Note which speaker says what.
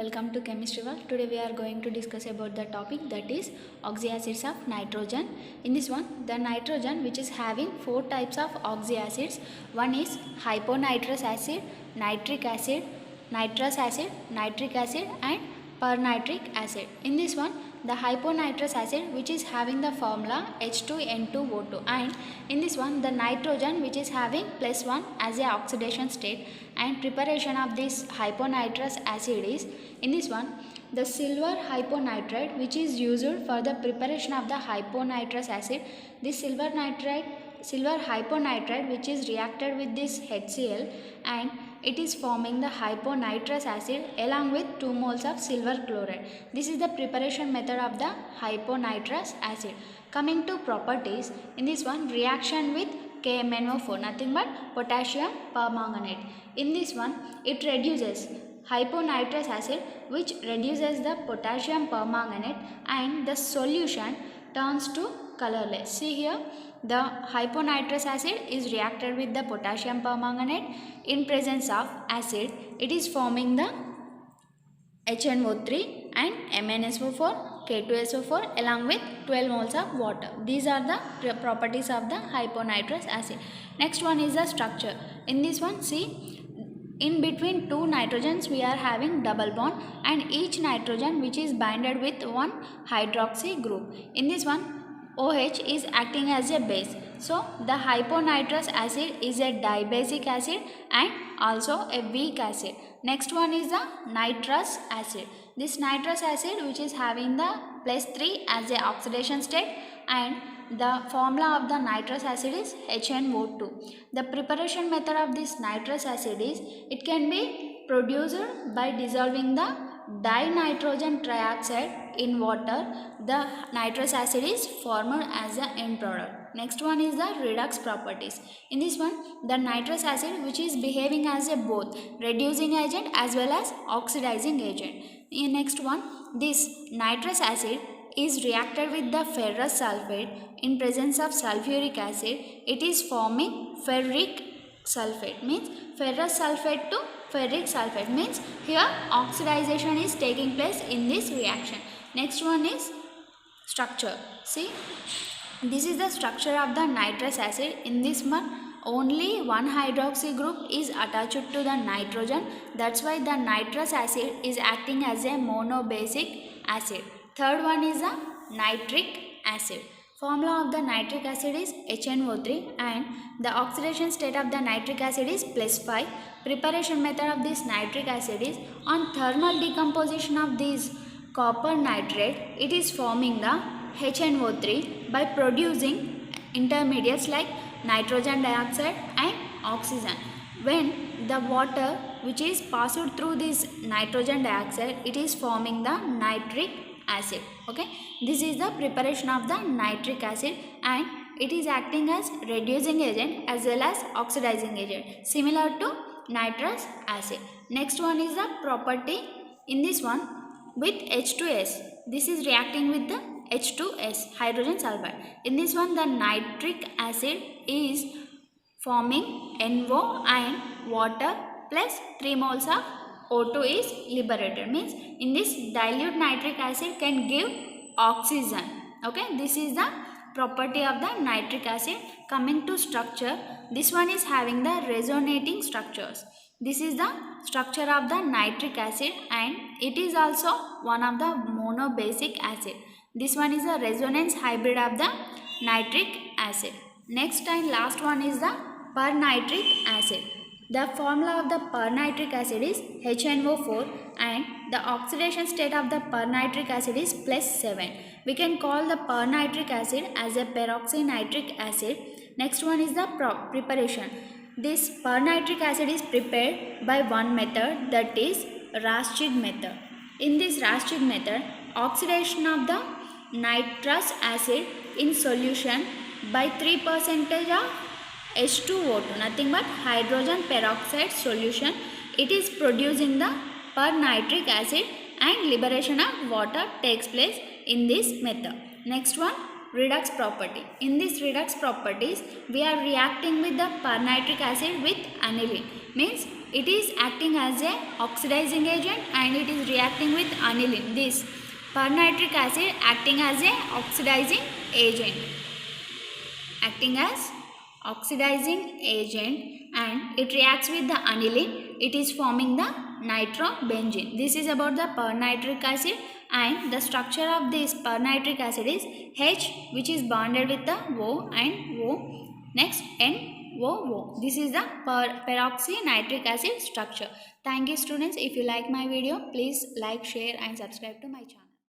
Speaker 1: welcome to Chemistry World. Today we are going to discuss about the topic that is oxyacids of nitrogen. In this one, the nitrogen which is having four types of oxyacids. One is hyponitrous acid, nitric acid, nitrous acid, nitric acid and pernitric acid. In this one, the hyponitrous acid which is having the formula H2N2O2, and in this one the nitrogen which is having +1 as a oxidation state, and preparation of this hyponitrous acid is, in this one, the silver hyponitrate which is used for the preparation of the hyponitrous acid. This silver hyponitrate which is reacted with this HCl, and it is forming the hyponitrous acid along with 2 moles of silver chloride. This is the preparation method of the hyponitrous acid. Coming to properties, in this one, reaction with KMnO4, nothing but potassium permanganate. In this one, it reduces hyponitrous acid which reduces the potassium permanganate, and the solution turns to colorless. See here, the hyponitrous acid is reacted with the potassium permanganate. In presence of acid, it is forming the HNO3 and MnSO4, K2SO4 along with 12 moles of water. These are the properties of the hyponitrous acid. Next one is the structure. In this one, see, in between two nitrogens we are having double bond, and each nitrogen which is binded with one hydroxy group. In this one, OH is acting as a base. So the hyponitrous acid is a dibasic acid and also a weak acid. Next one is the nitrous acid. This nitrous acid which is having the +3 as a oxidation state, and the formula of the nitrous acid is HNO2. The preparation method of this nitrous acid is, it can be produced by dissolving the dinitrogen trioxide in water. The nitrous acid is formed as the end product. Next one is the redox properties. In this one, the nitrous acid which is behaving as a both reducing agent as well as oxidizing agent. In next one, this nitrous acid is reacted with the ferrous sulfate. In presence of sulfuric acid, it is forming ferric sulfate, means ferrous sulfate to ferric sulfate, means here oxidization is taking place in this reaction. Next one is structure. See, this is the structure of the nitrous acid. In this one, only one hydroxy group is attached to the nitrogen. That's why the nitrous acid is acting as a monobasic acid. Third one is the nitric acid. Formula of the nitric acid is HNO3, and the oxidation state of the nitric acid is +5. Preparation method of this nitric acid is, on thermal decomposition of this copper nitrate, it is forming the HNO3 by producing intermediates like nitrogen dioxide and oxygen. When the water which is passed through this nitrogen dioxide, it is forming the nitric acid. Okay, this is the preparation of the nitric acid, and it is acting as reducing agent as well as oxidizing agent, similar to nitrous acid. Next one is the property. In this one, with H2S, this is reacting with the H2S, hydrogen sulfide. In this one, the nitric acid is forming NO and water plus 3 moles of O2 is liberated, means in this dilute nitric acid can give oxygen. Okay, this is the property of the nitric acid. Coming to structure, this one is having the resonating structures. This is the structure of the nitric acid, and it is also one of the monobasic acid. This one is a resonance hybrid of the nitric acid. Next and last one is the pernitric acid. The formula of the pernitric acid is HNO4, and the oxidation state of the pernitric acid is +7. We can call the pernitric acid as a peroxynitric acid. Next one is the preparation. This pernitric acid is prepared by one method, that is Raschig method. In this Raschig method, oxidation of the nitrous acid in solution by 3% of H2O2, nothing but hydrogen peroxide solution, it is producing the pernitric acid, and liberation of water takes place in this method. Next one, redox property. In this redox properties, we are reacting with the pernitric acid with aniline, means It is acting as a oxidizing agent and it is reacting with aniline. This pernitric acid acting as a oxidizing agent. Acting as oxidizing agent and it reacts with the aniline. It is forming the nitrobenzene. This is about the pernitric acid, and the structure of this pernitric acid is H, which is bonded with the O and O. Next NOO. This is the peroxynitric acid structure. Thank you students. If you like my video, please like, share and subscribe to my channel.